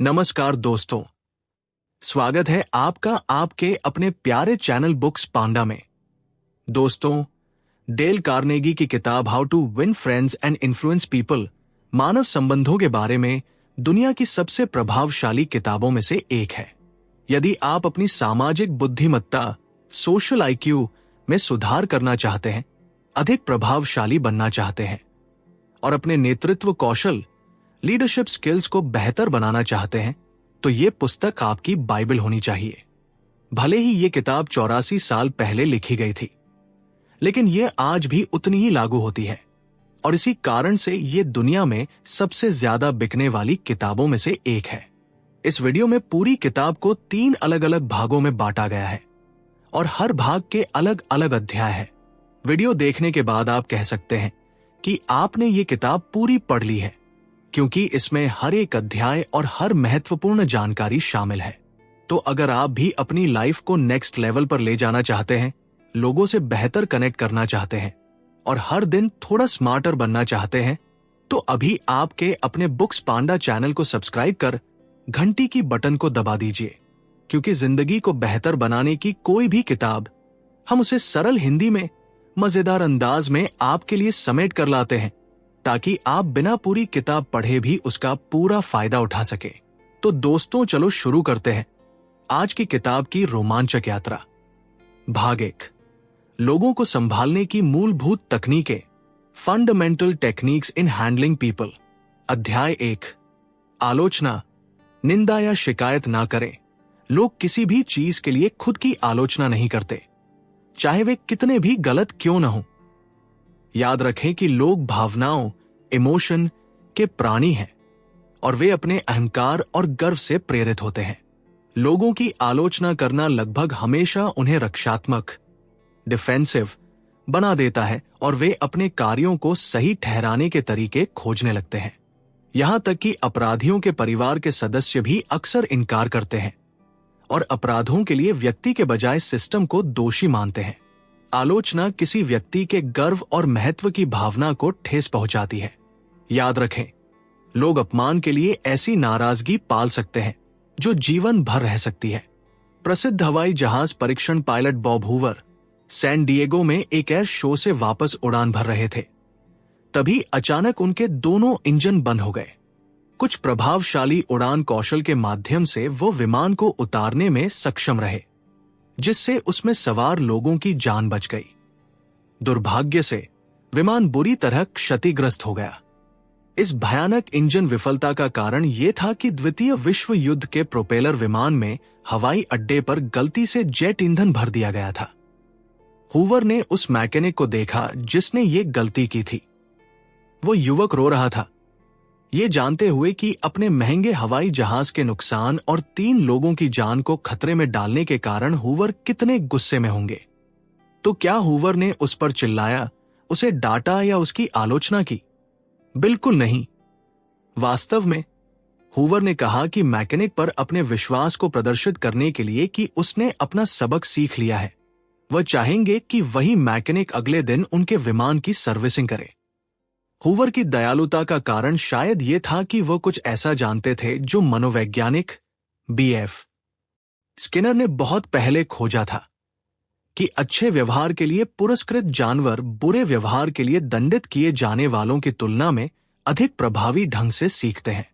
नमस्कार दोस्तों, स्वागत है आपका आपके अपने प्यारे चैनल बुक्स पांडा में। दोस्तों, डेल कार्नेगी की किताब how to win friends and influence people मानव संबंधों के बारे में दुनिया की सबसे प्रभावशाली किताबों में से एक है। यदि आप अपनी सामाजिक बुद्धिमत्ता सोशल आईक्यू में सुधार करना चाहते हैं, अधिक प्रभावशाली बनना चाहते हैं और अपने नेतृत्व कौशल लीडरशिप स्किल्स को बेहतर बनाना चाहते हैं, तो ये पुस्तक आपकी बाइबल होनी चाहिए। भले ही ये किताब 84 साल पहले लिखी गई थी, लेकिन ये आज भी उतनी ही लागू होती है और इसी कारण से ये दुनिया में सबसे ज्यादा बिकने वाली किताबों में से एक है। इस वीडियो में पूरी किताब को 3 अलग अलग भागों में बांटा गया है और हर भाग के अलग अलग अध्याय है। वीडियो देखने के बाद आप कह सकते हैं कि आपने ये किताब पूरी पढ़ ली है, क्योंकि इसमें हर एक अध्याय और हर महत्वपूर्ण जानकारी शामिल है। तो अगर आप भी अपनी लाइफ को नेक्स्ट लेवल पर ले जाना चाहते हैं, लोगों से बेहतर कनेक्ट करना चाहते हैं और हर दिन थोड़ा स्मार्टर बनना चाहते हैं, तो अभी आपके अपने बुक्स पांडा चैनल को सब्सक्राइब कर घंटी की बटन को दबा दीजिए, क्योंकि जिंदगी को बेहतर बनाने की कोई भी किताब हम उसे सरल हिंदी में मजेदार अंदाज में आपके लिए समेट कर लाते हैं, ताकि आप बिना पूरी किताब पढ़े भी उसका पूरा फायदा उठा सके। तो दोस्तों, चलो शुरू करते हैं आज की किताब की रोमांचक यात्रा। भाग 1, लोगों को संभालने की मूलभूत तकनीकें, fundamental techniques in handling people. अध्याय 1, आलोचना, निंदा या शिकायत ना करें। लोग किसी भी चीज के लिए खुद की आलोचना नहीं करते, चाहे वे कितने भी गलत क्यों न हो। याद रखें कि लोग भावनाओं इमोशन के प्राणी हैं और वे अपने अहंकार और गर्व से प्रेरित होते हैं। लोगों की आलोचना करना लगभग हमेशा उन्हें रक्षात्मक डिफेंसिव बना देता है और वे अपने कार्यों को सही ठहराने के तरीके खोजने लगते हैं। यहां तक कि अपराधियों के परिवार के सदस्य भी अक्सर इनकार करते हैं और अपराधों के लिए व्यक्ति के बजाय सिस्टम को दोषी मानते हैं। आलोचना किसी व्यक्ति के गर्व और महत्व की भावना को ठेस पहुंचाती है। याद रखें, लोग अपमान के लिए ऐसी नाराजगी पाल सकते हैं जो जीवन भर रह सकती है। प्रसिद्ध हवाई जहाज परीक्षण pilot Bob Hoover San Diego में एक एयर शो से वापस उड़ान भर रहे थे। तभी अचानक उनके दोनों इंजन बंद हो गए। कुछ प्रभावशाली उड़ान कौशल के माध्यम से वो विमान को उतारने में सक्षम रहे, जिससे उसमें सवार लोगों की जान बच गई। दुर्भाग्य से विमान बुरी तरह क्षतिग्रस्त हो गया। इस भयानक इंजन विफलता का कारण यह था कि द्वितीय विश्व युद्ध के प्रोपेलर विमान में हवाई अड्डे पर गलती से जेट ईंधन भर दिया गया था। हूवर ने उस मैकेनिक को देखा जिसने ये गलती की थी। वो युवक रो रहा था, ये जानते हुए कि अपने महंगे हवाई जहाज के नुकसान और 3 लोगों की जान को खतरे में डालने के कारण हूवर कितने गुस्से में होंगे। तो क्या हूवर ने उस पर चिल्लाया, उसे डांटा या उसकी आलोचना की? बिल्कुल नहीं। वास्तव में हूवर ने कहा कि मैकेनिक पर अपने विश्वास को प्रदर्शित करने के लिए कि उसने अपना सबक सीख लिया है, वह चाहेंगे कि वही मैकेनिक अगले दिन उनके विमान की सर्विसिंग करे। हूवर की दयालुता का कारण शायद ये था कि वह कुछ ऐसा जानते थे जो मनोवैज्ञानिक बीएफ स्किनर ने बहुत पहले खोजा था, कि अच्छे व्यवहार के लिए पुरस्कृत जानवर बुरे व्यवहार के लिए दंडित किए जाने वालों की तुलना में अधिक प्रभावी ढंग से सीखते हैं।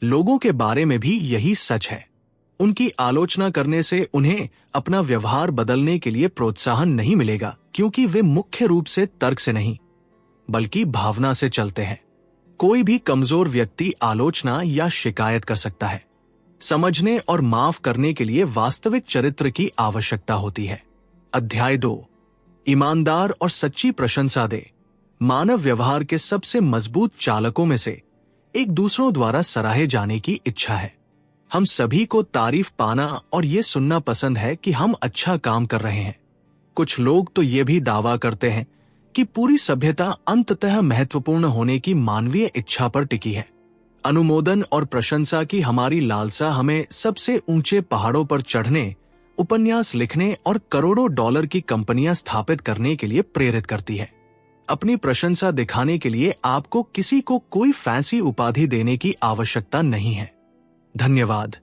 लोगों के बारे में भी यही सच है। उनकी आलोचना करने से उन्हें अपना व्यवहार बदलने के लिए प्रोत्साहन नहीं मिलेगा, क्योंकि वे मुख्य रूप से तर्क से नहीं बल्कि भावना से चलते हैं। कोई भी कमजोर व्यक्ति आलोचना या शिकायत कर सकता है। समझने और माफ करने के लिए वास्तविक चरित्र की आवश्यकता होती है। अध्याय 2, ईमानदार और सच्ची प्रशंसा दे। मानव व्यवहार के सबसे मजबूत चालकों में से एक दूसरों द्वारा सराहे जाने की इच्छा है। हम सभी को तारीफ पाना और ये सुनना पसंद है कि हम अच्छा काम कर रहे हैं। कुछ लोग तो ये भी दावा करते हैं कि पूरी सभ्यता अंततः महत्वपूर्ण होने की मानवीय इच्छा पर टिकी है। अनुमोदन और प्रशंसा की हमारी लालसा हमें सबसे ऊंचे पहाड़ों पर चढ़ने, उपन्यास लिखने और करोड़ों डॉलर की कंपनियां स्थापित करने के लिए प्रेरित करती है। अपनी प्रशंसा दिखाने के लिए आपको किसी को कोई फैंसी उपाधि देने की आवश्यकता नहीं है। धन्यवाद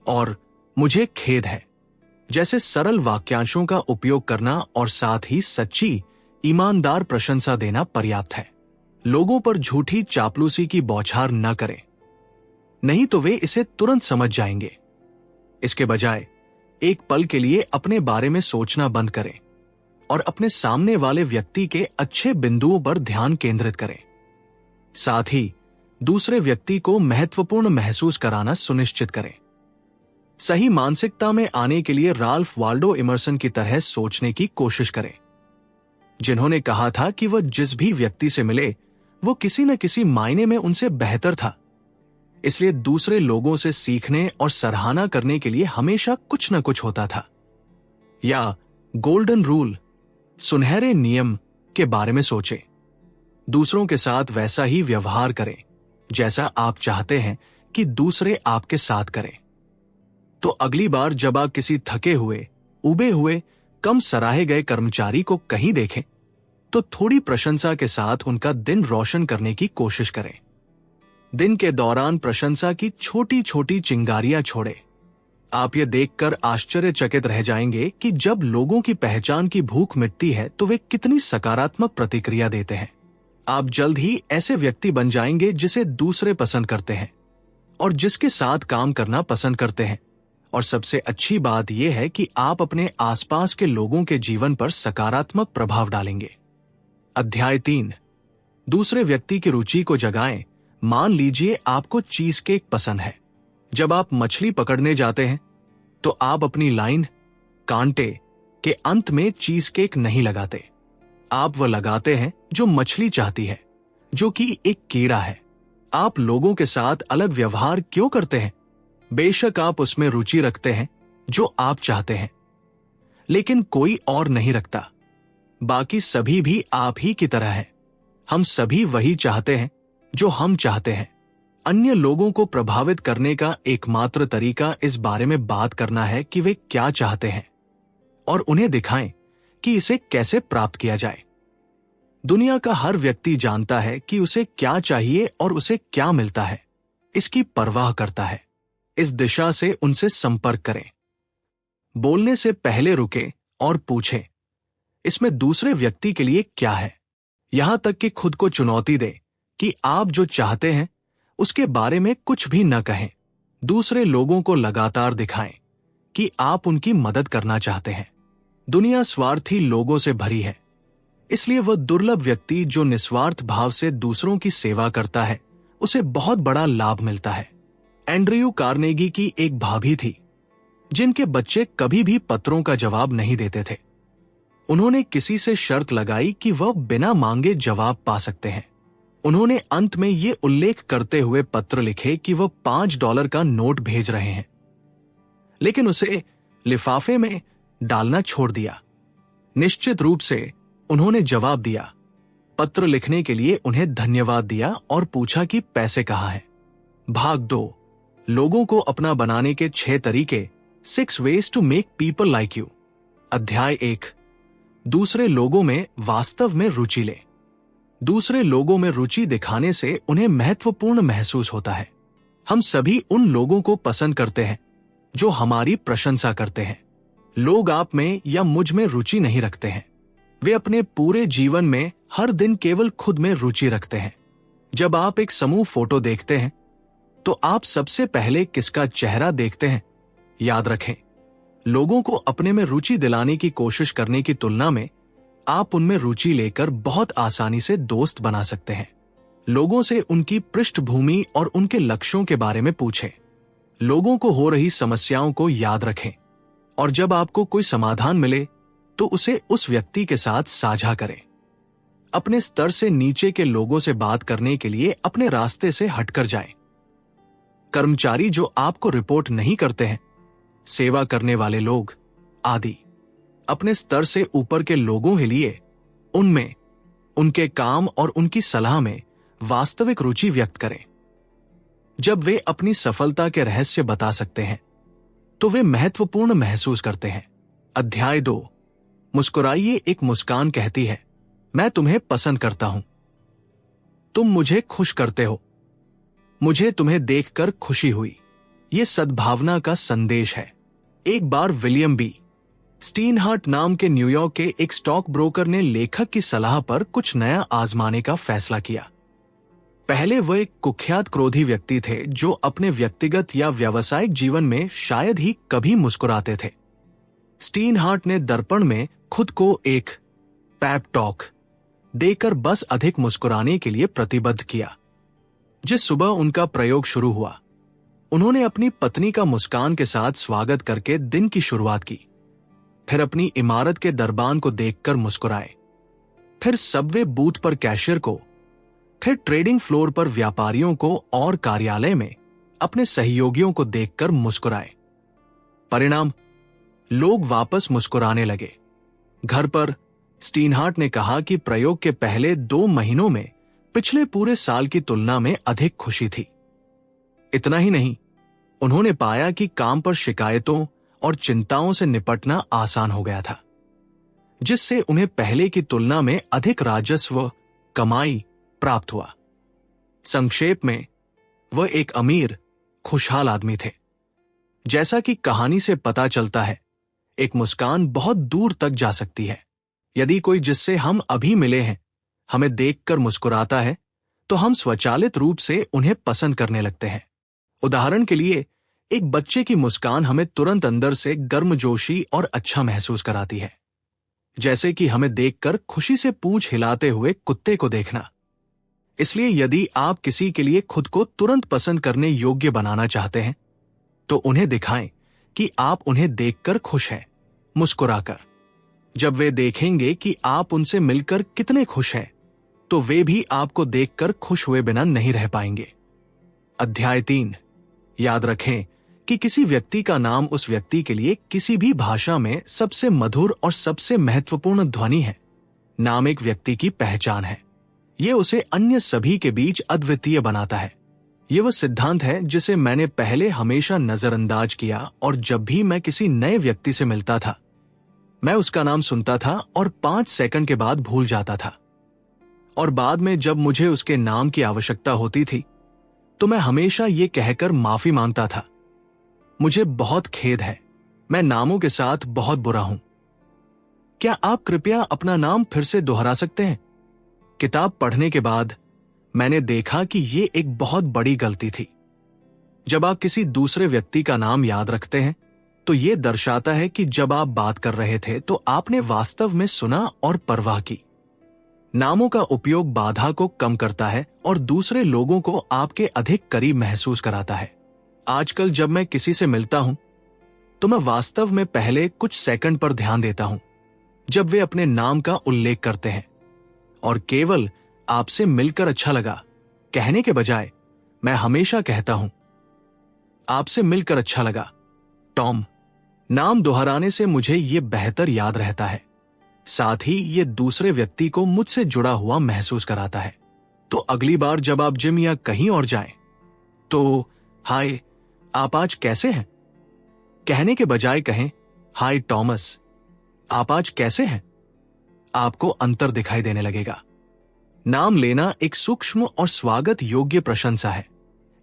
और मुझे खेद है जैसे सरल वाक्यांशों का उपयोग करना और साथ ही सच्ची, ईमानदार प्रशंसा देना पर्याप्त है। लोगों पर झूठी चापलूसी की बौछार न करें, नहीं तो वे इसे तुरंत समझ जाएंगे। इसके बजाय एक पल के लिए अपने बारे में सोचना बंद करें और अपने सामने वाले व्यक्ति के अच्छे बिंदुओं पर ध्यान केंद्रित करें। साथ ही दूसरे व्यक्ति को महत्वपूर्ण महसूस कराना सुनिश्चित करें। सही मानसिकता में आने के लिए राल्फ वाल्डो इमर्सन की तरह सोचने की कोशिश करें, जिन्होंने कहा था कि वह जिस भी व्यक्ति से मिले वो किसी न किसी मायने में उनसे बेहतर था। इसलिए दूसरे लोगों से सीखने और सराहना करने के लिए हमेशा कुछ न कुछ होता था। या गोल्डन रूल, सुनहरे नियम के बारे में सोचें। दूसरों के साथ वैसा ही व्यवहार करें जैसा आप चाहते हैं कि दूसरे आपके साथ करें। तो अगली बार जब आप किसी थके हुए, उबे हुए, कम सराहे गए कर्मचारी को कहीं देखें तो थोड़ी प्रशंसा के साथ उनका दिन रोशन करने की कोशिश करें। दिन के दौरान प्रशंसा की छोटी छोटी चिंगारियां छोड़ें। आप ये देखकर आश्चर्यचकित रह जाएंगे कि जब लोगों की पहचान की भूख मिटती है तो वे कितनी सकारात्मक प्रतिक्रिया देते हैं। आप जल्द ही ऐसे व्यक्ति बन जाएंगे जिसे दूसरे पसंद करते हैं और जिसके साथ काम करना पसंद करते हैं। और सबसे अच्छी बात यह है कि आप अपने आसपास के लोगों के जीवन पर सकारात्मक प्रभाव डालेंगे। अध्याय 3, दूसरे व्यक्ति की रुचि को जगाएं। मान लीजिए आपको चीज केक पसंद है। जब आप मछली पकड़ने जाते हैं तो आप अपनी लाइन, कांटे के अंत में चीज केक नहीं लगाते। आप वह लगाते हैं जो मछली चाहती है, जो कि एक कीड़ा है। आप लोगों के साथ अलग व्यवहार क्यों करते हैं? बेशक आप उसमें रुचि रखते हैं जो आप चाहते हैं, लेकिन कोई और नहीं रखता। बाकी सभी भी आप ही की तरह हैं। हम सभी वही चाहते हैं जो हम चाहते हैं। अन्य लोगों को प्रभावित करने का एकमात्र तरीका इस बारे में बात करना है कि वे क्या चाहते हैं और उन्हें दिखाएं कि इसे कैसे प्राप्त किया जाए। दुनिया का हर व्यक्ति जानता है कि उसे क्या चाहिए और उसे क्या मिलता है, इसकी परवाह करता है। इस दिशा से उनसे संपर्क करें। बोलने से पहले रुकें और पूछें, इसमें दूसरे व्यक्ति के लिए क्या है? यहां तक कि खुद को चुनौती दें कि आप जो चाहते हैं उसके बारे में कुछ भी न कहें। दूसरे लोगों को लगातार दिखाएं कि आप उनकी मदद करना चाहते हैं। दुनिया स्वार्थी लोगों से भरी है, इसलिए वह दुर्लभ व्यक्ति जो निस्वार्थ भाव से दूसरों की सेवा करता है उसे बहुत बड़ा लाभ मिलता है। एंड्रयू कार्नेगी की एक भाभी थी जिनके बच्चे कभी भी पत्रों का जवाब नहीं देते थे। उन्होंने किसी से शर्त लगाई कि वह बिना मांगे जवाब पा सकते हैं। उन्होंने अंत में ये उल्लेख करते हुए पत्र लिखे कि वह $5 का नोट भेज रहे हैं, लेकिन उसे लिफाफे में डालना छोड़ दिया। निश्चित रूप से उन्होंने जवाब दिया, पत्र लिखने के लिए उन्हें धन्यवाद दिया और पूछा कि पैसे कहाँ हैं। भाग 2, लोगों को अपना बनाने के 6 तरीके, 6 ways to make people like you। अध्याय 1, दूसरे लोगों में वास्तव में रुचि लें। दूसरे लोगों में रुचि दिखाने से उन्हें महत्वपूर्ण महसूस होता है। हम सभी उन लोगों को पसंद करते हैं जो हमारी प्रशंसा करते हैं। लोग आप में या मुझ में रुचि नहीं रखते हैं। वे अपने पूरे जीवन में हर दिन केवल खुद में रुचि रखते हैं। जब आप एक समूह फोटो देखते हैं तो आप सबसे पहले किसका चेहरा देखते हैं? याद रखें, लोगों को अपने में रुचि दिलाने की कोशिश करने की तुलना में आप उनमें रुचि लेकर बहुत आसानी से दोस्त बना सकते हैं। लोगों से उनकी पृष्ठभूमि और उनके लक्ष्यों के बारे में पूछें। लोगों को हो रही समस्याओं को याद रखें और जब आपको कोई समाधान मिले तो उसे उस व्यक्ति के साथ साझा करें। अपने स्तर से नीचे के लोगों से बात करने के लिए अपने रास्ते से हटकर जाएं। कर्मचारी जो आपको रिपोर्ट नहीं करते हैं, सेवा करने वाले लोग आदि। अपने स्तर से ऊपर के लोगों के लिए उनमें, उनके काम और उनकी सलाह में वास्तविक रुचि व्यक्त करें। जब वे अपनी सफलता के रहस्य बता सकते हैं तो वे महत्वपूर्ण महसूस करते हैं। अध्याय 2, मुस्कुराइए। एक मुस्कान कहती है, मैं तुम्हें पसंद करता हूं, तुम मुझे खुश करते हो, मुझे तुम्हें देखकर खुशी हुई। ये सद्भावना का संदेश है। एक बार विलियम बी स्टीनहार्ट नाम के न्यूयॉर्क के एक स्टॉक ब्रोकर ने लेखक की सलाह पर कुछ नया आजमाने का फैसला किया। पहले वह एक कुख्यात क्रोधी व्यक्ति थे जो अपने व्यक्तिगत या व्यावसायिक जीवन में शायद ही कभी मुस्कुराते थे। स्टीनहार्ट ने दर्पण में खुद को एक पैप टॉक देकर बस अधिक मुस्कुराने के लिए प्रतिबद्ध किया। जिस सुबह उनका प्रयोग शुरू हुआ, उन्होंने अपनी पत्नी का मुस्कान के साथ स्वागत करके दिन की शुरुआत की। फिर अपनी इमारत के दरबान को देखकर मुस्कुराए, फिर सबवे बूथ पर कैशियर को, फिर ट्रेडिंग फ्लोर पर व्यापारियों को और कार्यालय में अपने सहयोगियों को देखकर मुस्कुराए। परिणाम, लोग वापस मुस्कुराने लगे। घर पर स्टीनहार्ट ने कहा कि प्रयोग के पहले 2 महीनों में पिछले पूरे साल की तुलना में अधिक खुशी थी। इतना ही नहीं, उन्होंने पाया कि काम पर शिकायतों और चिंताओं से निपटना आसान हो गया था, जिससे उन्हें पहले की तुलना में अधिक राजस्व कमाई प्राप्त हुआ। संक्षेप में, वह एक अमीर, खुशहाल आदमी थे। जैसा कि कहानी से पता चलता है, एक मुस्कान बहुत दूर तक जा सकती है। यदि कोई जिससे हम अभी मिले हैं हमें देखकर मुस्कुराता है, तो हम स्वचालित रूप से उन्हें पसंद करने लगते हैं। उदाहरण के लिए, एक बच्चे की मुस्कान हमें तुरंत अंदर से गर्मजोशी और अच्छा महसूस कराती है, जैसे कि हमें देखकर खुशी से पूंछ हिलाते हुए कुत्ते को देखना। इसलिए यदि आप किसी के लिए खुद को तुरंत पसंद करने योग्य बनाना चाहते हैं, तो उन्हें दिखाएं कि आप उन्हें देखकर खुश हैं, मुस्कुराकर। जब वे देखेंगे कि आप उनसे मिलकर कितने खुश हैं, तो वे भी आपको देखकर खुश हुए बिना नहीं रह पाएंगे। अध्याय 3। याद रखें कि किसी व्यक्ति का नाम उस व्यक्ति के लिए किसी भी भाषा में सबसे मधुर और सबसे महत्वपूर्ण ध्वनि है। नाम एक व्यक्ति की पहचान है। यह उसे अन्य सभी के बीच अद्वितीय बनाता है। यह वह सिद्धांत है जिसे मैंने पहले हमेशा नजरअंदाज किया, और जब भी मैं किसी नए व्यक्ति से मिलता था, मैं उसका नाम सुनता था और 5 सेकंड के बाद भूल जाता था। और बाद में जब मुझे उसके नाम की आवश्यकता होती थी, तो मैं हमेशा ये कहकर माफी मांगता था, मुझे बहुत खेद है, मैं नामों के साथ बहुत बुरा हूं। क्या आप कृपया अपना नाम फिर से दोहरा सकते हैं? किताब पढ़ने के बाद मैंने देखा कि ये एक बहुत बड़ी गलती थी। जब आप किसी दूसरे व्यक्ति का नाम याद रखते हैं, तो ये दर्शाता है कि जब आप बात कर रहे थे तो आपने वास्तव में सुना और परवाह की। नामों का उपयोग बाधा को कम करता है और दूसरे लोगों को आपके अधिक करीब महसूस कराता है। आजकल जब मैं किसी से मिलता हूं, तो मैं वास्तव में पहले कुछ सेकंड पर ध्यान देता हूं जब वे अपने नाम का उल्लेख करते हैं, और केवल आपसे मिलकर अच्छा लगा कहने के बजाय मैं हमेशा कहता हूं, आपसे मिलकर अच्छा लगा, टॉम। नाम दोहराने से मुझे ये बेहतर याद रहता है, साथ ही ये दूसरे व्यक्ति को मुझसे जुड़ा हुआ महसूस कराता है। तो अगली बार जब आप जिम या कहीं और जाएं, तो हाय, आप आज कैसे हैं कहने के बजाय कहें, हाय टॉमस, आप आज कैसे हैं। आपको अंतर दिखाई देने लगेगा। नाम लेना एक सूक्ष्म और स्वागत योग्य प्रशंसा है।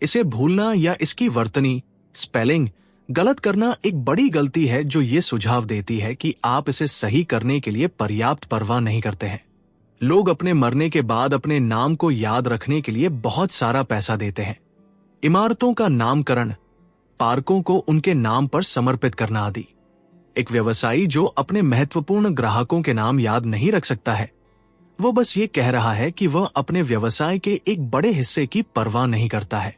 इसे भूलना या इसकी वर्तनी, स्पेलिंग गलत करना एक बड़ी गलती है जो ये सुझाव देती है कि आप इसे सही करने के लिए पर्याप्त परवाह नहीं करते हैं। लोग अपने मरने के बाद अपने नाम को याद रखने के लिए बहुत सारा पैसा देते हैं। इमारतों का नामकरण, पार्कों को उनके नाम पर समर्पित करना आदि। एक व्यवसायी जो अपने महत्वपूर्ण ग्राहकों के नाम याद नहीं रख सकता है, वो बस ये कह रहा है कि वह अपने व्यवसाय के एक बड़े हिस्से की परवाह नहीं करता है।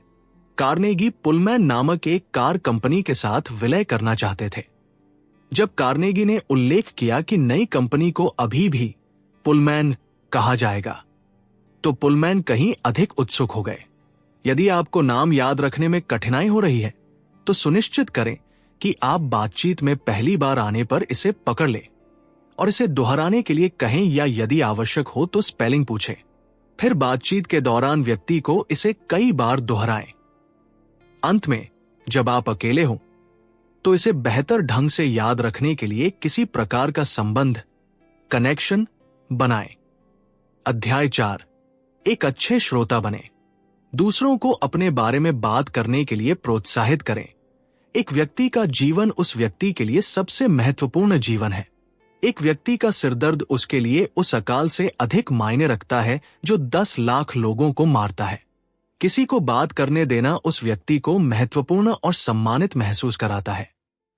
कार्नेगी पुलमैन नामक एक कार कंपनी के साथ विलय करना चाहते थे। जब कार्नेगी ने उल्लेख किया कि नई कंपनी को अभी भी पुलमैन कहा जाएगा, तो पुलमैन कहीं अधिक उत्सुक हो गए। यदि आपको नाम याद रखने में कठिनाई हो रही है, तो सुनिश्चित करें कि आप बातचीत में पहली बार आने पर इसे पकड़ लें और इसे दोहराने के लिए कहें, या यदि आवश्यक हो तो स्पेलिंग पूछें। फिर बातचीत के दौरान व्यक्ति को इसे कई बार दोहराएं। अंत में जब आप अकेले हों, तो इसे बेहतर ढंग से याद रखने के लिए किसी प्रकार का संबंध, कनेक्शन बनाएं। अध्याय 4। एक अच्छे श्रोता बने। दूसरों को अपने बारे में बात करने के लिए प्रोत्साहित करें एक व्यक्ति का जीवन उस व्यक्ति के लिए सबसे महत्वपूर्ण जीवन है। एक व्यक्ति का सिरदर्द उसके लिए उस अकाल से अधिक मायने रखता है जो 10 लाख लोगों को मारता है। किसी को बात करने देना उस व्यक्ति को महत्वपूर्ण और सम्मानित महसूस कराता है।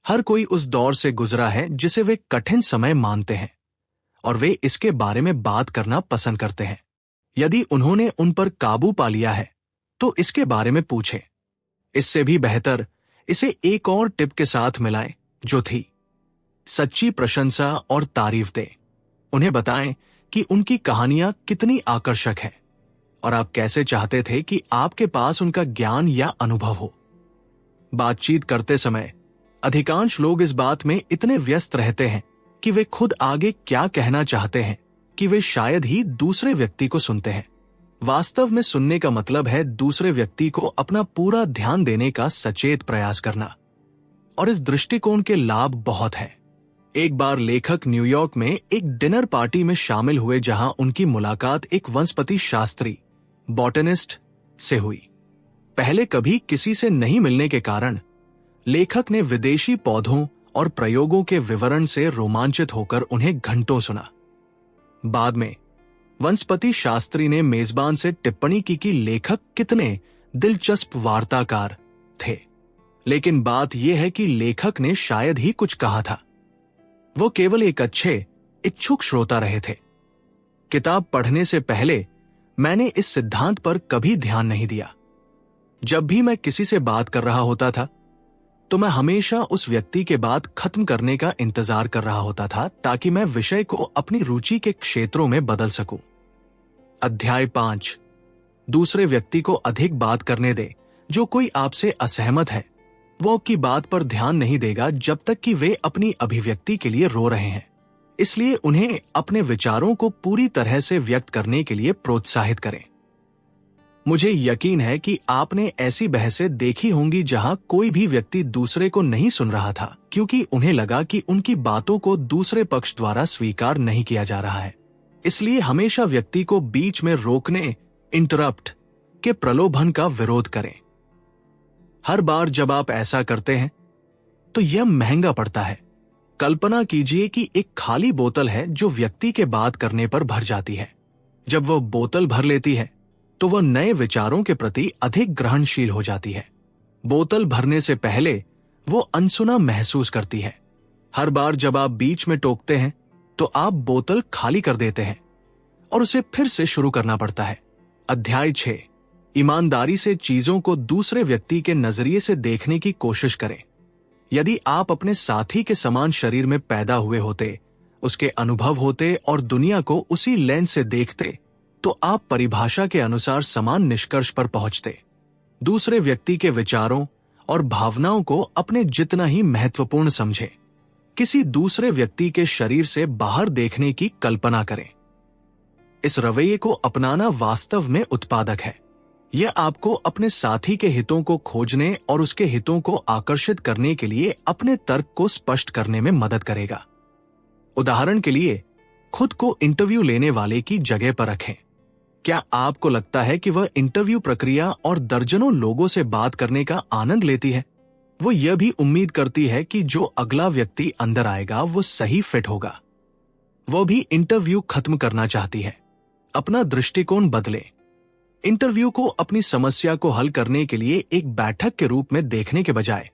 हर कोई उस दौर से गुजरा है जिसे वे कठिन समय मानते हैं और वे इसके बारे में बात करना पसंद करते हैं। यदि उन्होंने उन पर काबू पा लिया है तो इसके बारे में पूछें। इससे भी बेहतर इसे एक और टिप के साथ मिलाएं, जो थी सच्ची प्रशंसा और तारीफ दें। उन्हें बताएं कि उनकी कहानियां कितनी आकर्षक है और आप कैसे चाहते थे कि आपके पास उनका ज्ञान या अनुभव हो। बातचीत करते समय अधिकांश लोग इस बात में इतने व्यस्त रहते हैं कि वे खुद आगे क्या कहना चाहते हैं कि वे शायद ही दूसरे व्यक्ति को सुनते हैं। वास्तव में सुनने का मतलब है दूसरे व्यक्ति को अपना पूरा ध्यान देने का सचेत प्रयास करना, और इस दृष्टिकोण के लाभ बहुत हैं। एक बार लेखक न्यूयॉर्क में एक डिनर पार्टी में शामिल हुए जहां उनकी मुलाकात एक वनस्पति शास्त्री बॉटनिस्ट से हुई। पहले कभी किसी से नहीं मिलने के कारण लेखक ने विदेशी पौधों और प्रयोगों के विवरण से रोमांचित होकर उन्हें घंटों सुना। बाद में वनस्पति शास्त्री ने मेजबान से टिप्पणी की कि लेखक कितने दिलचस्प वार्ताकार थे, लेकिन बात यह है कि लेखक ने शायद ही कुछ कहा था। वो केवल एक अच्छे इच्छुक श्रोता रहे थे। किताब पढ़ने से पहले मैंने इस सिद्धांत पर कभी ध्यान नहीं दिया। जब भी मैं किसी से बात कर रहा होता था तो मैं हमेशा उस व्यक्ति के बात खत्म करने का इंतजार कर रहा होता था ताकि मैं विषय को अपनी रुचि के क्षेत्रों में बदल सकूं। अध्याय 5। दूसरे व्यक्ति को अधिक बात करने दे। जो कोई आपसे असहमत है वो आपकी बात पर ध्यान नहीं देगा जब तक कि वे अपनी अभिव्यक्ति के लिए रो रहे हैं। इसलिए उन्हें अपने विचारों को पूरी तरह से व्यक्त करने के लिए प्रोत्साहित करें। मुझे यकीन है कि आपने ऐसी बहसें देखी होंगी जहां कोई भी व्यक्ति दूसरे को नहीं सुन रहा था क्योंकि उन्हें लगा कि उनकी बातों को दूसरे पक्ष द्वारा स्वीकार नहीं किया जा रहा है। इसलिए हमेशा व्यक्ति को बीच में रोकने, इंटरप्ट के प्रलोभन का विरोध करें। हर बार जब आप ऐसा करते हैं तो यह महंगा पड़ता है। कल्पना कीजिए कि एक खाली बोतल है जो व्यक्ति के बात करने पर भर जाती है। जब वह बोतल भर लेती है तो वह नए विचारों के प्रति अधिक ग्रहणशील हो जाती है। बोतल भरने से पहले वो अनसुना महसूस करती है। हर बार जब आप बीच में टोकते हैं तो आप बोतल खाली कर देते हैं और उसे फिर से शुरू करना पड़ता है। अध्याय 6। ईमानदारी से चीजों को दूसरे व्यक्ति के नजरिए से देखने की कोशिश करें। यदि आप अपने साथी के समान शरीर में पैदा हुए होते, उसके अनुभव होते और दुनिया को उसी लेंस से देखते तो आप परिभाषा के अनुसार समान निष्कर्ष पर पहुंचते। दूसरे व्यक्ति के विचारों और भावनाओं को अपने जितना ही महत्वपूर्ण समझें। किसी दूसरे व्यक्ति के शरीर से बाहर देखने की कल्पना करें। इस रवैये को अपनाना वास्तव में उत्पादक है। यह आपको अपने साथी के हितों को खोजने और उसके हितों को आकर्षित करने के लिए अपने तर्क को स्पष्ट करने में मदद करेगा। उदाहरण के लिए, खुद को इंटरव्यू लेने वाले की जगह पर रखें। क्या आपको लगता है कि वह इंटरव्यू प्रक्रिया और दर्जनों लोगों से बात करने का आनंद लेती है? वो यह भी उम्मीद करती है कि जो अगला व्यक्ति अंदर आएगा वो सही फिट होगा। वो भी इंटरव्यू खत्म करना चाहती है। अपना दृष्टिकोण बदलें। इंटरव्यू को अपनी समस्या को हल करने के लिए एक बैठक के रूप में देखने के बजाय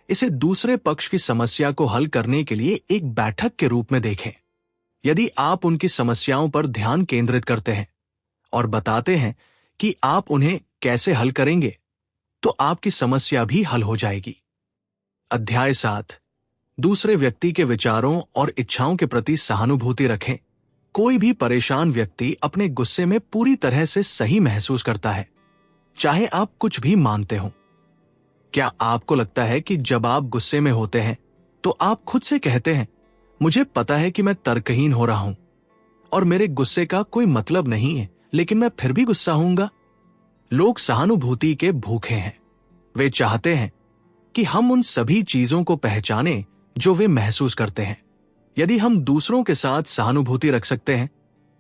इसे दूसरे पक्ष की समस्या को हल करने के लिए एक बैठक के रूप में देखें। यदि आप उनकी समस्याओं पर ध्यान केंद्रित करते हैं और बताते हैं कि आप उन्हें कैसे हल करेंगे, तो आपकी समस्या भी हल हो जाएगी। अध्याय 7। दूसरे व्यक्ति के विचारों और इच्छाओं के प्रति सहानुभूति रखें। कोई भी परेशान व्यक्ति अपने गुस्से में पूरी तरह से सही महसूस करता है, चाहे आप कुछ भी मानते हो। क्या आपको लगता है कि जब आप गुस्से में होते हैं तो आप खुद से कहते हैं, मुझे पता है कि मैं तर्कहीन हो रहा हूं और मेरे गुस्से का कोई मतलब नहीं है, लेकिन मैं फिर भी गुस्सा होऊंगा? लोग सहानुभूति के भूखे हैं। वे चाहते हैं कि हम उन सभी चीजों को पहचानें जो वे महसूस करते हैं। यदि हम दूसरों के साथ सहानुभूति रख सकते हैं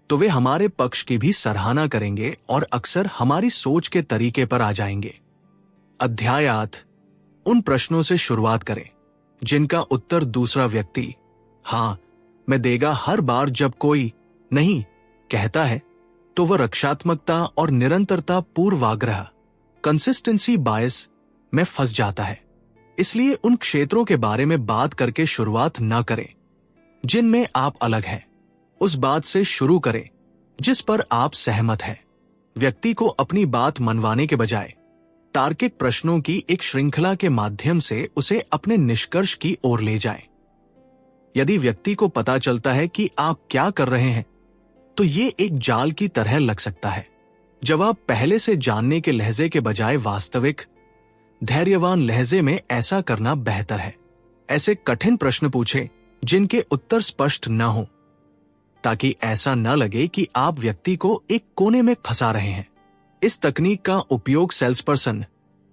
तो वे हमारे पक्ष की भी सराहना करेंगे और अक्सर हमारी सोच के तरीके पर आ जाएंगे। अध्याय 8। उन प्रश्नों से शुरुआत करें जिनका उत्तर दूसरा व्यक्ति हाँ मैं देगा हर बार जब कोई नहीं कहता है, तो वह रक्षात्मकता और निरंतरता पूर्वाग्रह कंसिस्टेंसी बायस में फंस जाता है। इसलिए उन क्षेत्रों के बारे में बात करके शुरुआत न करें जिनमें आप अलग हैं। उस बात से शुरू करें जिस पर आप सहमत हैं। व्यक्ति को अपनी बात मनवाने के बजाय तार्किक प्रश्नों की एक श्रृंखला के माध्यम से उसे अपने निष्कर्ष की ओर ले जाएं। यदि व्यक्ति को पता चलता है कि आप क्या कर रहे हैं, तो ये एक जाल की तरह लग सकता है। जवाब पहले से जानने के लहजे के बजाय वास्तविक धैर्यवान लहजे में ऐसा करना बेहतर है। ऐसे कठिन प्रश्न पूछें जिनके उत्तर स्पष्ट न हो, ताकि ऐसा न लगे कि आप व्यक्ति को एक कोने में फंसा रहे हैं। इस तकनीक का उपयोग सेल्स पर्सन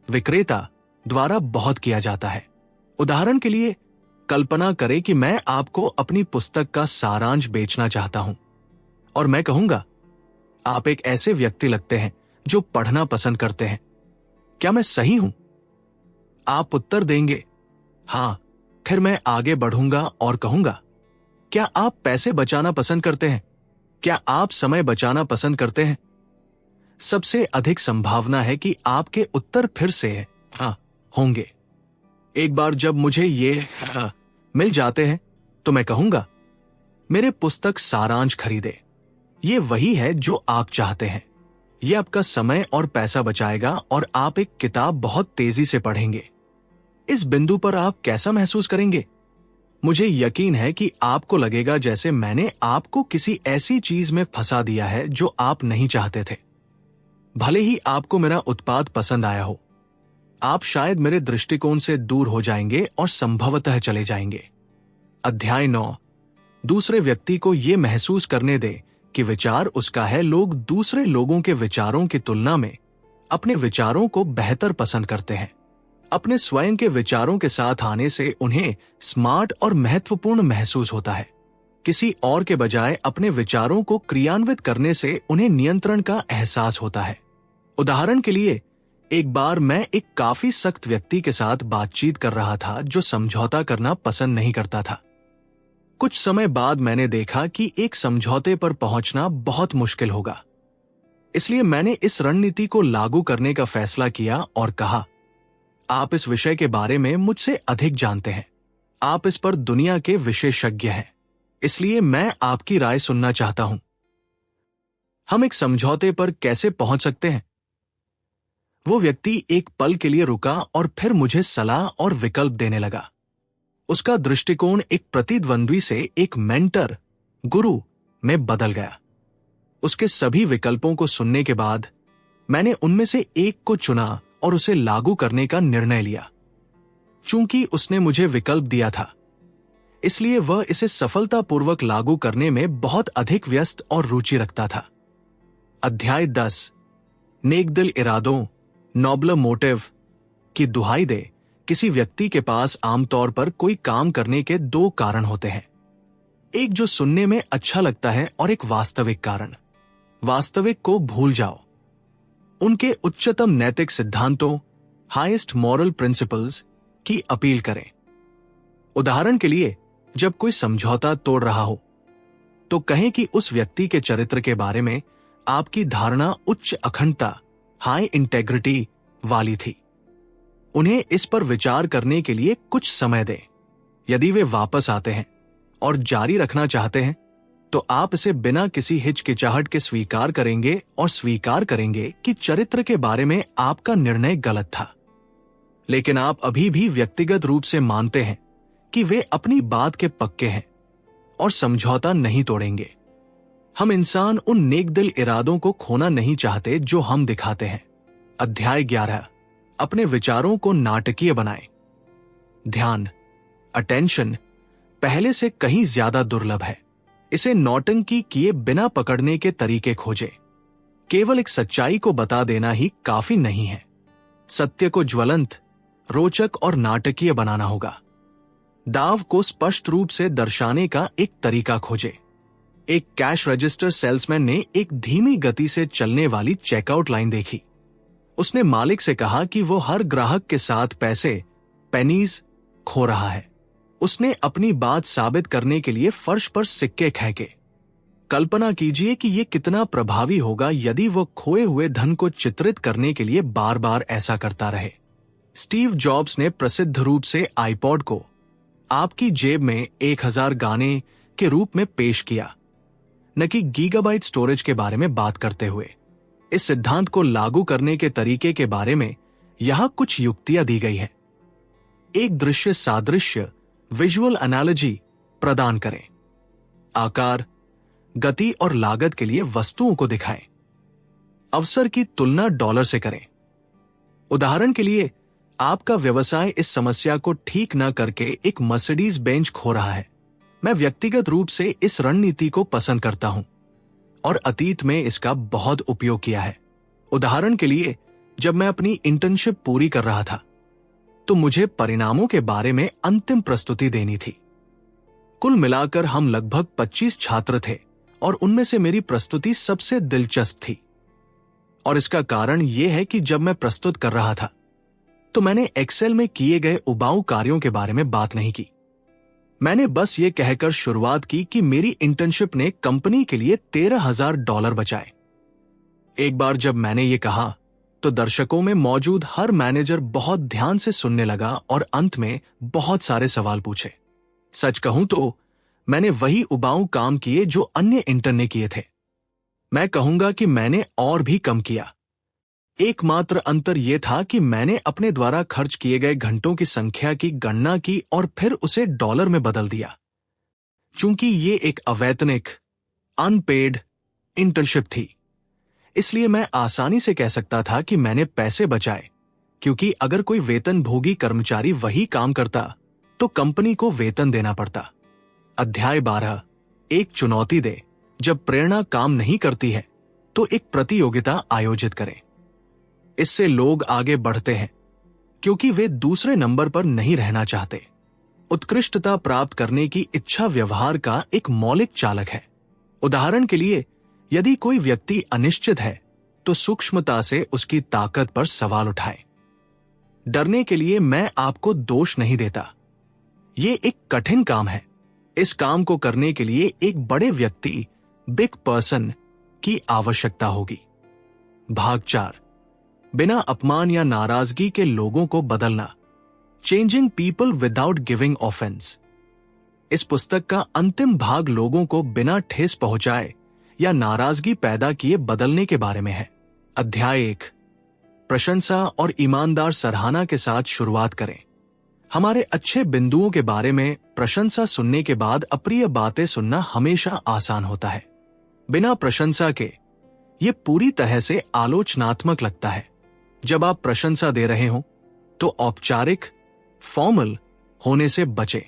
विक्रेता द्वारा बहुत किया जाता है। उदाहरण के लिए कल्पना करें कि मैं आपको अपनी पुस्तक का सारांश बेचना चाहता हूं और मैं कहूंगा, आप एक ऐसे व्यक्ति लगते हैं जो पढ़ना पसंद करते हैं, क्या मैं सही हूं? आप उत्तर देंगे हां। फिर मैं आगे बढ़ूंगा और कहूंगा, क्या आप पैसे बचाना पसंद करते हैं? क्या आप समय बचाना पसंद करते हैं? सबसे अधिक संभावना है कि आपके उत्तर फिर से हाँ होंगे। एक बार जब मुझे ये मिल जाते हैं तो मैं कहूंगा, मेरे पुस्तक सारांश खरीदे। ये वही है जो आप चाहते हैं। ये आपका समय और पैसा बचाएगा और आप एक किताब बहुत तेजी से पढ़ेंगे। इस बिंदु पर आप कैसा महसूस करेंगे? मुझे यकीन है कि आपको लगेगा जैसे मैंने आपको किसी ऐसी चीज में फंसा दिया है जो आप नहीं चाहते थे। भले ही आपको मेरा उत्पाद पसंद आया हो, आप शायद मेरे दृष्टिकोण से दूर हो जाएंगे और संभवतः चले जाएंगे। अध्याय 9। दूसरे व्यक्ति को यह महसूस करने दे कि विचार उसका है। लोग दूसरे लोगों के विचारों की तुलना में अपने विचारों को बेहतर पसंद करते हैं। अपने स्वयं के विचारों के साथ आने से उन्हें स्मार्ट और महत्वपूर्ण महसूस होता है। किसी और के बजाय अपने विचारों को क्रियान्वित करने से उन्हें नियंत्रण का एहसास होता है। उदाहरण के लिए, एक बार मैं एक काफी सख्त व्यक्ति के साथ बातचीत कर रहा था जो समझौता करना पसंद नहीं करता था। कुछ समय बाद मैंने देखा कि एक समझौते पर पहुंचना बहुत मुश्किल होगा। इसलिए मैंने इस रणनीति को लागू करने का फैसला किया और कहा, आप इस विषय के बारे में मुझसे अधिक जानते हैं। आप इस पर दुनिया के विशेषज्ञ हैं, इसलिए मैं आपकी राय सुनना चाहता हूं। हम एक समझौते पर कैसे पहुंच सकते हैं? वो व्यक्ति एक पल के लिए रुका और फिर मुझे सलाह और विकल्प देने लगा। उसका दृष्टिकोण एक प्रतिद्वंद्वी से एक मेंटर, गुरु में बदल गया। उसके सभी विकल्पों को सुनने के बाद मैंने उनमें से एक को चुना और उसे लागू करने का निर्णय लिया। चूंकि उसने मुझे विकल्प दिया था, इसलिए वह इसे सफलतापूर्वक लागू करने में बहुत अधिक व्यस्त और रुचि रखता था। अध्याय 10। नेकदिल इरादों, नोबलर मोटिव की दुहाई दे। किसी व्यक्ति के पास आमतौर पर कोई काम करने के दो कारण होते हैं, एक जो सुनने में अच्छा लगता है और एक वास्तविक कारण। वास्तविक को भूल जाओ। उनके उच्चतम नैतिक सिद्धांतों, हाईएस्ट मॉरल प्रिंसिपल्स की अपील करें। उदाहरण के लिए, जब कोई समझौता तोड़ रहा हो तो कहें कि उस व्यक्ति के चरित्र के बारे में आपकी धारणा उच्च अखंडता, हाई इंटेग्रिटी वाली थी। उन्हें इस पर विचार करने के लिए कुछ समय दें। यदि वे वापस आते हैं और जारी रखना चाहते हैं, तो आप इसे बिना किसी हिचकिचाहट के स्वीकार करेंगे और स्वीकार करेंगे कि चरित्र के बारे में आपका निर्णय गलत था। लेकिन आप अभी भी व्यक्तिगत रूप से मानते हैं कि वे अपनी बात के पक्के हैं और समझौता नहीं तोड़ेंगे। हम इंसान उन नेकदिल इरादों को खोना नहीं चाहते जो हम दिखाते हैं। अध्याय 11। अपने विचारों को नाटकीय बनाएं। ध्यान, अटेंशन पहले से कहीं ज्यादा दुर्लभ है। इसे नौटंकी किए बिना पकड़ने के तरीके खोजें। केवल एक सच्चाई को बता देना ही काफी नहीं है। सत्य को ज्वलंत, रोचक और नाटकीय बनाना होगा। दाव को स्पष्ट रूप से दर्शाने का एक तरीका खोजें। एक कैश रजिस्टर सेल्समैन ने एक धीमी गति से चलने वाली चेकआउट लाइन देखी। उसने मालिक से कहा कि वो हर ग्राहक के साथ पैसे पेनीज खो रहा है। उसने अपनी बात साबित करने के लिए फर्श पर सिक्के फेंके। कल्पना कीजिए कि यह कितना प्रभावी होगा यदि वह खोए हुए धन को चित्रित करने के लिए बार बार ऐसा करता रहे। स्टीव जॉब्स ने प्रसिद्ध रूप से आईपॉड को आपकी जेब में 1000 गाने के रूप में पेश किया, न कि गीगाबाइट स्टोरेज के बारे में बात करते हुए। इस सिद्धांत को लागू करने के तरीके के बारे में यहां कुछ युक्तियां दी गई हैं। एक दृश्य सादृश्य विजुअल एनालॉजी प्रदान करें। आकार, गति और लागत के लिए वस्तुओं को दिखाएं। अवसर की तुलना डॉलर से करें। उदाहरण के लिए, आपका व्यवसाय इस समस्या को ठीक न करके एक मर्सिडीज बेंज खो रहा है। मैं व्यक्तिगत रूप से इस रणनीति को पसंद करता हूं और अतीत में इसका बहुत उपयोग किया है। उदाहरण के लिए, जब मैं अपनी इंटर्नशिप पूरी कर रहा था तो मुझे परिणामों के बारे में अंतिम प्रस्तुति देनी थी। कुल मिलाकर हम लगभग 25 छात्र थे और उनमें से मेरी प्रस्तुति सबसे दिलचस्प थी। और इसका कारण यह है कि जब मैं प्रस्तुत कर रहा था तो मैंने एक्सेल में किए गए उबाऊ कार्यों के बारे में बात नहीं की। मैंने बस ये कहकर शुरुआत की कि मेरी इंटर्नशिप ने कंपनी के लिए $13,000 बचाए। एक बार जब मैंने ये कहा तो दर्शकों में मौजूद हर मैनेजर बहुत ध्यान से सुनने लगा और अंत में बहुत सारे सवाल पूछे। सच कहूं तो मैंने वही उबाऊ काम किए जो अन्य इंटर्न ने किए थे। मैं कहूंगा कि मैंने और भी कम किया। एकमात्र अंतर यह था कि मैंने अपने द्वारा खर्च किए गए घंटों की संख्या की गणना की और फिर उसे डॉलर में बदल दिया। चूंकि ये एक अवैतनिक अनपेड इंटर्नशिप थी, इसलिए मैं आसानी से कह सकता था कि मैंने पैसे बचाए, क्योंकि अगर कोई वेतनभोगी कर्मचारी वही काम करता तो कंपनी को वेतन देना पड़ता। अध्याय 12, एक चुनौती दे। जब प्रेरणा काम नहीं करती है तो एक प्रतियोगिता आयोजित करें। इससे लोग आगे बढ़ते हैं क्योंकि वे दूसरे नंबर पर नहीं रहना चाहते। उत्कृष्टता प्राप्त करने की इच्छा व्यवहार का एक मौलिक चालक है। उदाहरण के लिए, यदि कोई व्यक्ति अनिश्चित है तो सूक्ष्मता से उसकी ताकत पर सवाल उठाएं। डरने के लिए मैं आपको दोष नहीं देता। ये एक कठिन काम है। इस काम को करने के लिए एक बड़े व्यक्ति, बिग पर्सन की आवश्यकता होगी। भाग 4, बिना अपमान या नाराजगी के लोगों को बदलना। Changing people without giving offence. इस पुस्तक का अंतिम भाग लोगों को बिना ठेस पहुंचाए या नाराजगी पैदा किए बदलने के बारे में है। अध्याय 1, प्रशंसा और ईमानदार सराहना के साथ शुरुआत करें। हमारे अच्छे बिंदुओं के बारे में प्रशंसा सुनने के बाद अप्रिय बातें सुनना हमेशा आसान होता है। बिना प्रशंसा के यह पूरी तरह से आलोचनात्मक लगता है। जब आप प्रशंसा दे रहे हो तो औपचारिक, फॉर्मल होने से बचें।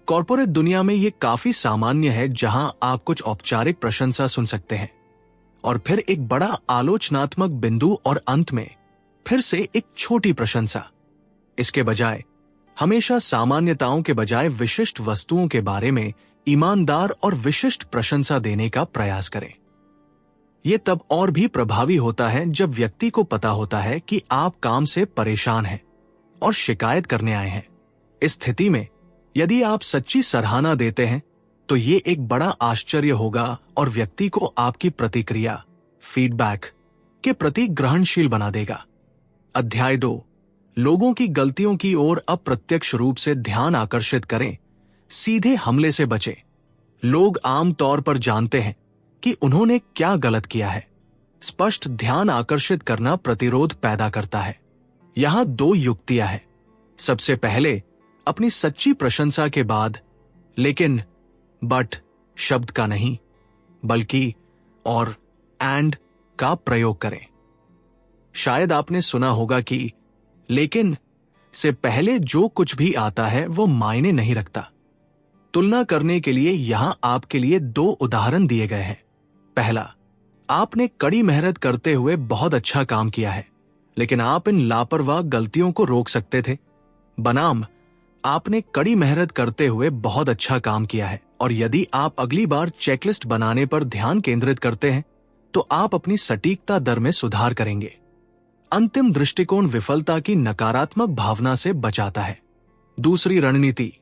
कॉर्पोरेट दुनिया में यह काफी सामान्य है, जहां आप कुछ औपचारिक प्रशंसा सुन सकते हैं और फिर एक बड़ा आलोचनात्मक बिंदु और अंत में फिर से एक छोटी प्रशंसा। इसके बजाय हमेशा सामान्यताओं के बजाय विशिष्ट वस्तुओं के बारे में ईमानदार और विशिष्ट प्रशंसा देने का प्रयास करें। यह तब और भी प्रभावी होता है जब व्यक्ति को पता होता है कि आप काम से परेशान हैं और शिकायत करने आए हैं। इस स्थिति में यदि आप सच्ची सराहना देते हैं तो ये एक बड़ा आश्चर्य होगा और व्यक्ति को आपकी प्रतिक्रिया, फीडबैक के प्रति ग्रहणशील बना देगा। अध्याय 2, लोगों की गलतियों की ओर अप्रत्यक्ष रूप से ध्यान आकर्षित करें। सीधे हमले से बचें। लोग आम तौर पर जानते हैं कि उन्होंने क्या गलत किया है। स्पष्ट ध्यान आकर्षित करना प्रतिरोध पैदा करता है। यहां 2 युक्तियां हैं। सबसे पहले, अपनी सच्ची प्रशंसा के बाद लेकिन, बट शब्द का नहीं बल्कि और एंड का प्रयोग करें। शायद आपने सुना होगा कि लेकिन से पहले जो कुछ भी आता है वो मायने नहीं रखता। तुलना करने के लिए यहां आपके लिए 2 उदाहरण दिए गए हैं। पहला, आपने कड़ी मेहनत करते हुए बहुत अच्छा काम किया है, लेकिन आप इन लापरवाह गलतियों को रोक सकते थे। बनाम, आपने कड़ी मेहनत करते हुए बहुत अच्छा काम किया है और यदि आप अगली बार चेकलिस्ट बनाने पर ध्यान केंद्रित करते हैं तो आप अपनी सटीकता दर में सुधार करेंगे। अंतिम दृष्टिकोण विफलता की नकारात्मक भावना से बचाता है। दूसरी रणनीति,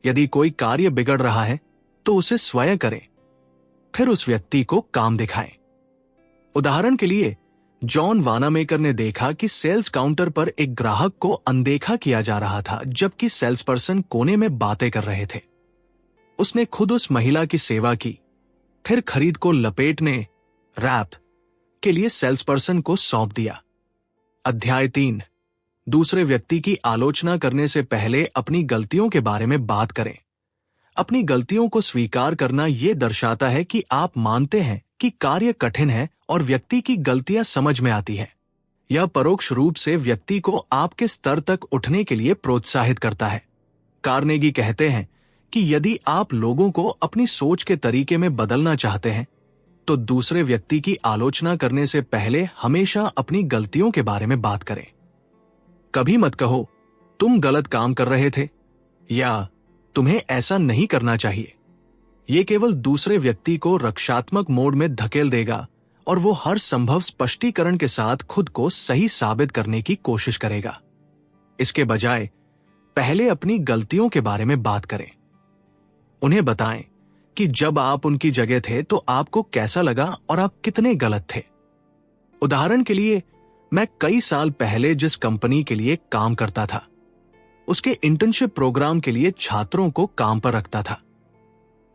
यदि कोई कार्य बिगड़ रहा है तो उसे स्वयं करें, फिर उस व्यक्ति को काम दिखाएं। उदाहरण के लिए जॉन वानामेकर ने देखा कि सेल्स काउंटर पर एक ग्राहक को अनदेखा किया जा रहा था जबकि सेल्स पर्सन कोने में बातें कर रहे थे। उसने खुद उस महिला की सेवा की, फिर खरीद को लपेटने रैप के लिए सेल्स पर्सन को सौंप दिया। अध्याय 3, दूसरे व्यक्ति की आलोचना करने से पहले अपनी गलतियों के बारे में बात करें। अपनी गलतियों को स्वीकार करना यह दर्शाता है कि आप मानते हैं कि कार्य कठिन है और व्यक्ति की गलतियां समझ में आती हैं। यह परोक्ष रूप से व्यक्ति को आपके स्तर तक उठने के लिए प्रोत्साहित करता है। कार्नेगी कहते हैं कि यदि आप लोगों को अपनी सोच के तरीके में बदलना चाहते हैं तो दूसरे व्यक्ति की आलोचना करने से पहले हमेशा अपनी गलतियों के बारे में बात करें। कभी मत कहो तुम गलत काम कर रहे थे या तुम्हें ऐसा नहीं करना चाहिए। यह केवल दूसरे व्यक्ति को रक्षात्मक मोड में धकेल देगा और वो हर संभव स्पष्टीकरण के साथ खुद को सही साबित करने की कोशिश करेगा। इसके बजाय पहले अपनी गलतियों के बारे में बात करें। उन्हें बताएं कि जब आप उनकी जगह थे तो आपको कैसा लगा और आप कितने गलत थे। उदाहरण के लिए मैं कई साल पहले जिस कंपनी के लिए काम करता था उसके इंटर्नशिप प्रोग्राम के लिए छात्रों को काम पर रखता था।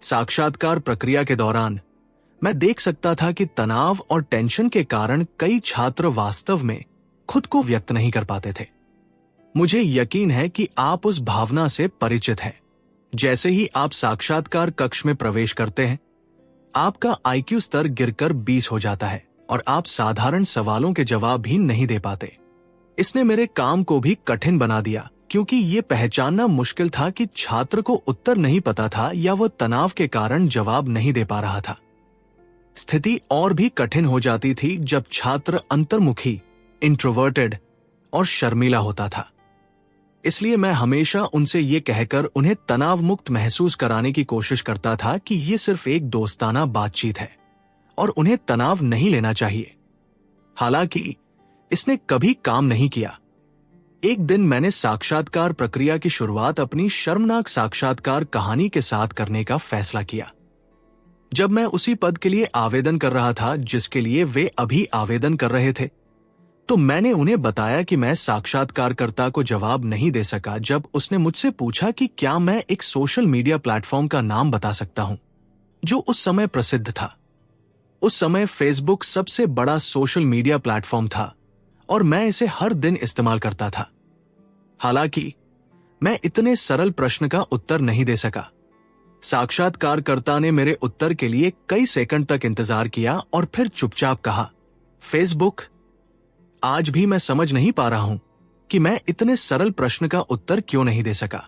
साक्षात्कार प्रक्रिया के दौरान मैं देख सकता था कि तनाव और टेंशन के कारण कई छात्र वास्तव में खुद को व्यक्त नहीं कर पाते थे। मुझे यकीन है कि आप उस भावना से परिचित हैं। जैसे ही आप साक्षात्कार कक्ष में प्रवेश करते हैं, आपका आईक्यू स्तर गिरकर 20 हो जाता है और आप साधारण सवालों के जवाब भी नहीं दे पाते। इसने मेरे काम को भी कठिन बना दिया क्योंकि ये पहचानना मुश्किल था कि छात्र को उत्तर नहीं पता था या वह तनाव के कारण जवाब नहीं दे पा रहा था। स्थिति और भी कठिन हो जाती थी जब छात्र अंतर्मुखी, इंट्रोवर्टेड और शर्मीला होता था। इसलिए मैं हमेशा उनसे ये कहकर उन्हें तनाव मुक्त महसूस कराने की कोशिश करता था कि ये सिर्फ एक दोस्ताना बातचीत है और उन्हें तनाव नहीं लेना चाहिए। हालांकि इसने कभी काम नहीं किया। एक दिन मैंने साक्षात्कार प्रक्रिया की शुरुआत अपनी शर्मनाक साक्षात्कार कहानी के साथ करने का फैसला किया। जब मैं उसी पद के लिए आवेदन कर रहा था जिसके लिए वे अभी आवेदन कर रहे थे, तो मैंने उन्हें बताया कि मैं साक्षात्कारकर्ता को जवाब नहीं दे सका जब उसने मुझसे पूछा कि क्या मैं एक सोशल मीडिया प्लेटफॉर्म का नाम बता सकता हूं जो उस समय प्रसिद्ध था। उस समय फेसबुक सबसे बड़ा सोशल मीडिया प्लेटफॉर्म था और मैं इसे हर दिन इस्तेमाल करता था। हालांकि मैं इतने सरल प्रश्न का उत्तर नहीं दे सका। साक्षात्कारकर्ता ने मेरे उत्तर के लिए कई सेकंड तक इंतजार किया और फिर चुपचाप कहा, फेसबुक। आज भी मैं समझ नहीं पा रहा हूं कि मैं इतने सरल प्रश्न का उत्तर क्यों नहीं दे सका।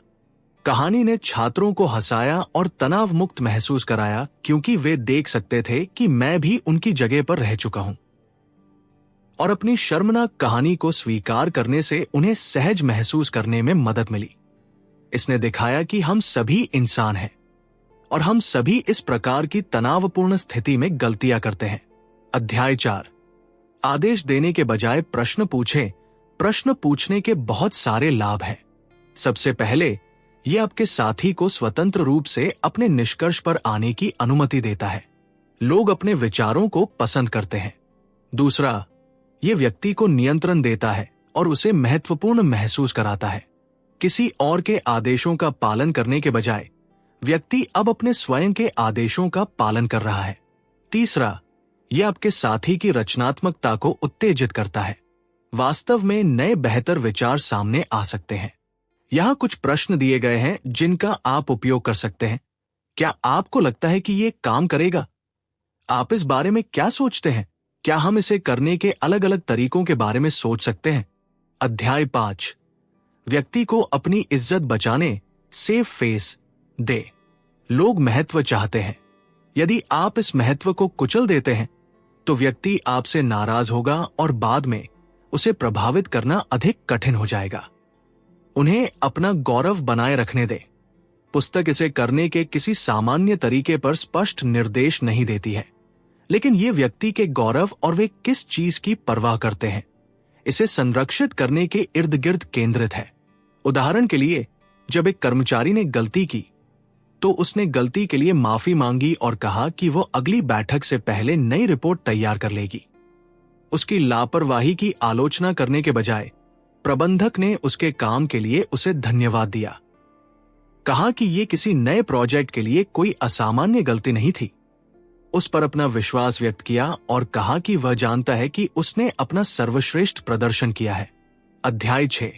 कहानी ने छात्रों को हंसाया और तनाव मुक्त महसूस कराया क्योंकि वे देख सकते थे कि मैं भी उनकी जगह पर रह चुका हूं और अपनी शर्मनाक कहानी को स्वीकार करने से उन्हें सहज महसूस करने में मदद मिली। इसने दिखाया कि हम सभी इंसान हैं और हम सभी इस प्रकार की तनावपूर्ण स्थिति में गलतियां करते हैं। अध्याय 4, आदेश देने के बजाय प्रश्न पूछें। प्रश्न पूछने के बहुत सारे लाभ हैं। सबसे पहले यह आपके साथी को स्वतंत्र रूप से अपने निष्कर्ष पर आने की अनुमति देता है। लोग अपने विचारों को पसंद करते हैं। दूसरा, यह व्यक्ति को नियंत्रण देता है और उसे महत्वपूर्ण महसूस कराता है। किसी और के आदेशों का पालन करने के बजाय व्यक्ति अब अपने स्वयं के आदेशों का पालन कर रहा है। तीसरा, यह आपके साथी की रचनात्मकता को उत्तेजित करता है। वास्तव में नए बेहतर विचार सामने आ सकते हैं। यहां कुछ प्रश्न दिए गए हैं जिनका आप उपयोग कर सकते हैं। क्या आपको लगता है कि यह काम करेगा? आप इस बारे में क्या सोचते हैं? क्या हम इसे करने के अलग अलग तरीकों के बारे में सोच सकते हैं? अध्याय 5, व्यक्ति को अपनी इज्जत बचाने सेफ फेस दे। लोग महत्व चाहते हैं। यदि आप इस महत्व को कुचल देते हैं तो व्यक्ति आपसे नाराज होगा और बाद में उसे प्रभावित करना अधिक कठिन हो जाएगा। उन्हें अपना गौरव बनाए रखने दें। पुस्तक इसे करने के किसी सामान्य तरीके पर स्पष्ट निर्देश नहीं देती है, लेकिन ये व्यक्ति के गौरव और वे किस चीज की परवाह करते हैं इसे संरक्षित करने के इर्द गिर्द केंद्रित है। उदाहरण के लिए, जब एक कर्मचारी ने गलती की तो उसने गलती के लिए माफी मांगी और कहा कि वो अगली बैठक से पहले नई रिपोर्ट तैयार कर लेगी। उसकी लापरवाही की आलोचना करने के बजाय प्रबंधक ने उसके काम के लिए उसे धन्यवाद दिया। कहा कि ये किसी नए प्रोजेक्ट के लिए कोई असामान्य गलती नहीं थी। उस पर अपना विश्वास व्यक्त किया और कहा कि वह जानता है कि उसने अपना सर्वश्रेष्ठ प्रदर्शन किया है। अध्याय 6।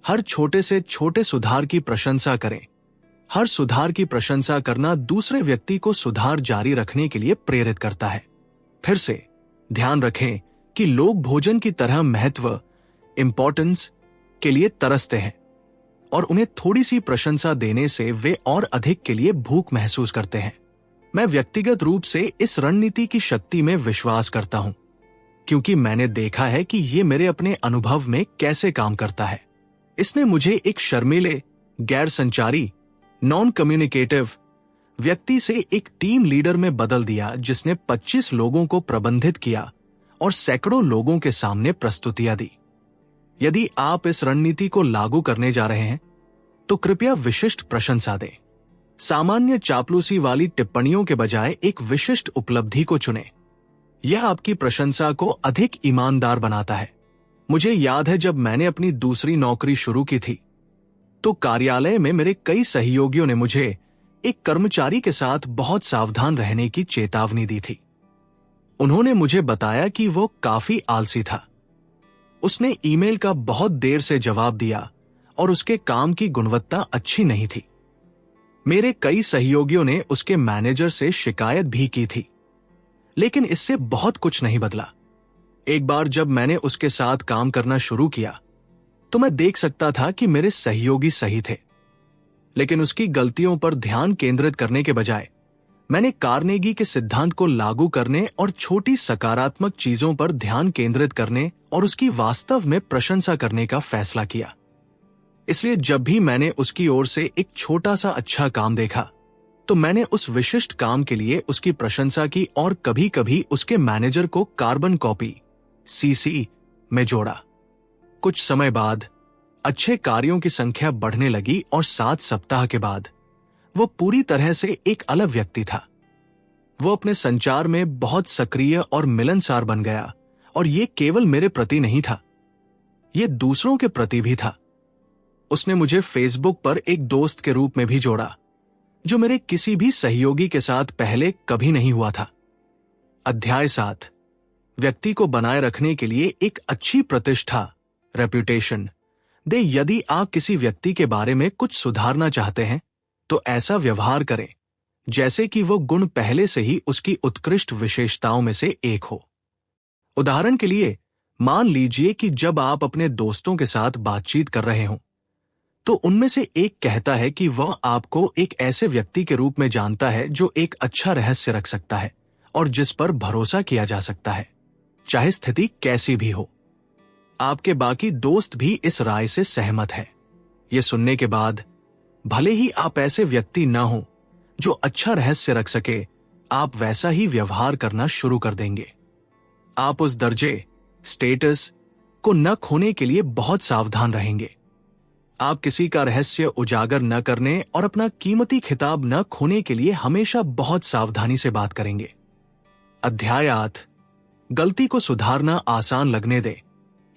हर छोटे से छोटे सुधार की प्रशंसा करें। हर सुधार की प्रशंसा करना दूसरे व्यक्ति को सुधार जारी रखने के लिए प्रेरित करता है। फिर से ध्यान रखें कि लोग भोजन की तरह महत्व, इंपॉर्टेंस के लिए तरसते हैं और उन्हें थोड़ी सी प्रशंसा देने से वे और अधिक के लिए भूख महसूस करते हैं। मैं व्यक्तिगत रूप से इस रणनीति की शक्ति में विश्वास करता हूं, क्योंकि मैंने देखा है कि ये मेरे अपने अनुभव में कैसे काम करता है। इसने मुझे एक शर्मीले, गैर संचारी, नॉन कम्युनिकेटिव व्यक्ति से एक टीम लीडर में बदल दिया, जिसने 25 लोगों को प्रबंधित किया और सैकड़ों लोगों के सामने प्रस्तुतियां दी। यदि आप इस रणनीति को लागू करने जा रहे हैं तो कृपया विशिष्ट प्रशंसा दें। सामान्य चापलूसी वाली टिप्पणियों के बजाय एक विशिष्ट उपलब्धि को चुनें। यह आपकी प्रशंसा को अधिक ईमानदार बनाता है। मुझे याद है जब मैंने अपनी दूसरी नौकरी शुरू की थी तो कार्यालय में मेरे कई सहयोगियों ने मुझे एक कर्मचारी के साथ बहुत सावधान रहने की चेतावनी दी थी। उन्होंने मुझे बताया कि वो काफी आलसी था। उसने ईमेल का बहुत देर से जवाब दिया और उसके काम की गुणवत्ता अच्छी नहीं थी। मेरे कई सहयोगियों ने उसके मैनेजर से शिकायत भी की थी, लेकिन इससे बहुत कुछ नहीं बदला। एक बार जब मैंने उसके साथ काम करना शुरू किया तो मैं देख सकता था कि मेरे सहयोगी सही थे, लेकिन उसकी गलतियों पर ध्यान केंद्रित करने के बजाय मैंने कार्नेगी के सिद्धांत को लागू करने और छोटी सकारात्मक चीजों पर ध्यान केंद्रित करने और उसकी वास्तव में प्रशंसा करने का फैसला किया। इसलिए जब भी मैंने उसकी ओर से एक छोटा सा अच्छा काम देखा तो मैंने उस विशिष्ट काम के लिए उसकी प्रशंसा की और कभी कभी उसके मैनेजर को कार्बन कॉपी (CC) में जोड़ा। कुछ समय बाद अच्छे कार्यों की संख्या बढ़ने लगी और 7 सप्ताह के बाद वो पूरी तरह से एक अलग व्यक्ति था। वो अपने संचार में बहुत सक्रिय और मिलनसार बन गया और ये केवल मेरे प्रति नहीं था, ये दूसरों के प्रति भी था। उसने मुझे फेसबुक पर एक दोस्त के रूप में भी जोड़ा, जो मेरे किसी भी सहयोगी के साथ पहले कभी नहीं हुआ था। अध्याय 7। व्यक्ति को बनाए रखने के लिए एक अच्छी प्रतिष्ठा, रेप्यूटेशन दे। यदि आप किसी व्यक्ति के बारे में कुछ सुधारना चाहते हैं तो ऐसा व्यवहार करें जैसे कि वो गुण पहले से ही उसकी उत्कृष्ट विशेषताओं में से एक हो। उदाहरण के लिए, मान लीजिए कि जब आप अपने दोस्तों के साथ बातचीत कर रहे हों तो उनमें से एक कहता है कि वह आपको एक ऐसे व्यक्ति के रूप में जानता है जो एक अच्छा रहस्य रख सकता है और जिस पर भरोसा किया जा सकता है, चाहे स्थिति कैसी भी हो। आपके बाकी दोस्त भी इस राय से सहमत है। यह सुनने के बाद, भले ही आप ऐसे व्यक्ति न हो जो अच्छा रहस्य रख सके, आप वैसा ही व्यवहार करना शुरू कर देंगे। आप उस दर्जे, स्टेटस को न खोने के लिए बहुत सावधान रहेंगे। आप किसी का रहस्य उजागर न करने और अपना कीमती खिताब न खोने के लिए हमेशा बहुत सावधानी से बात करेंगे। अध्याय 8। गलती को सुधारना आसान लगने दे।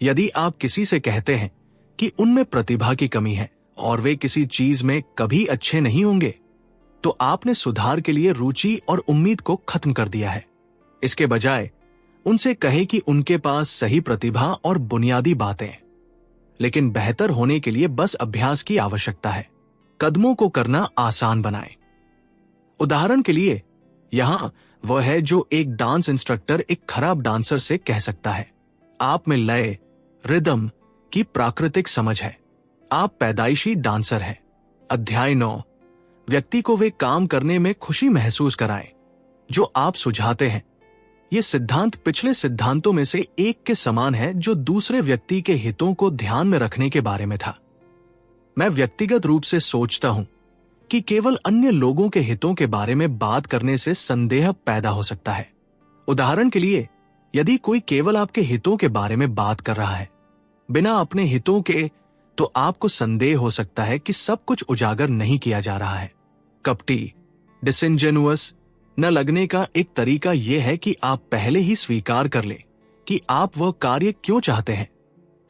यदि आप किसी से कहते हैं कि उनमें प्रतिभा की कमी है और वे किसी चीज में कभी अच्छे नहीं होंगे, तो आपने सुधार के लिए रुचि और उम्मीद को खत्म कर दिया है। इसके बजाय उनसे कहें कि उनके पास सही प्रतिभा और बुनियादी बातें हैं, लेकिन बेहतर होने के लिए बस अभ्यास की आवश्यकता है। कदमों को करना आसान बनाएं। उदाहरण के लिए, यहां वह है जो एक डांस इंस्ट्रक्टर एक खराब डांसर से कह सकता है। आप में लय, रिदम की प्राकृतिक समझ है। आप पैदाइशी डांसर हैं। अध्याय 9। व्यक्ति को वे काम करने में खुशी महसूस कराएं जो आप सुझाते हैं। ये सिद्धांत पिछले सिद्धांतों में से एक के समान है जो दूसरे व्यक्ति के हितों को ध्यान में रखने के बारे में था। मैं व्यक्तिगत रूप से सोचता हूं कि केवल अन्य लोगों के हितों के बारे में बात करने से संदेह पैदा हो सकता है। उदाहरण के लिए, यदि कोई केवल आपके हितों के बारे में बात कर रहा है, बिना अपने हितों के तो आपको संदेह हो सकता है कि सब कुछ उजागर नहीं किया जा रहा है। कपटी, डिसइंजेनुअस न लगने का एक तरीका यह है कि आप पहले ही स्वीकार कर लें कि आप वह कार्य क्यों चाहते हैं,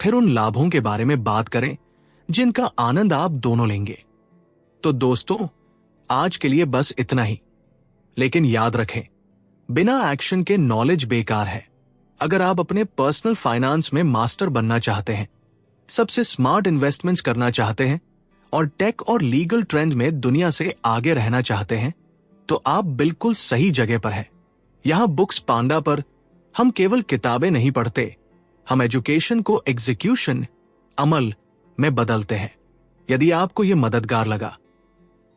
फिर उन लाभों के बारे में बात करें जिनका आनंद आप दोनों लेंगे। तो दोस्तों, आज के लिए बस इतना ही। लेकिन याद रखें, बिना एक्शन के नॉलेज बेकार है। अगर आप अपने पर्सनल फाइनेंस में मास्टर बनना चाहते हैं, सबसे स्मार्ट इन्वेस्टमेंट्स करना चाहते हैं और टेक और लीगल ट्रेंड में दुनिया से आगे रहना चाहते हैं, तो आप बिल्कुल सही जगह पर हैं। यहां बुक्स पांडा पर हम केवल किताबें नहीं पढ़ते, हम एजुकेशन को एग्जीक्यूशन, अमल में बदलते हैं। यदि आपको यह मददगार लगा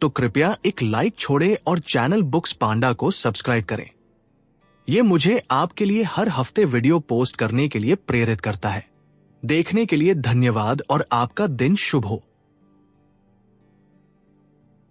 तो कृपया एक लाइक छोड़ें और चैनल बुक्स पांडा को सब्सक्राइब करें। यह मुझे आपके लिए हर हफ्ते वीडियो पोस्ट करने के लिए प्रेरित करता है। देखने के लिए धन्यवाद और आपका दिन शुभ हो।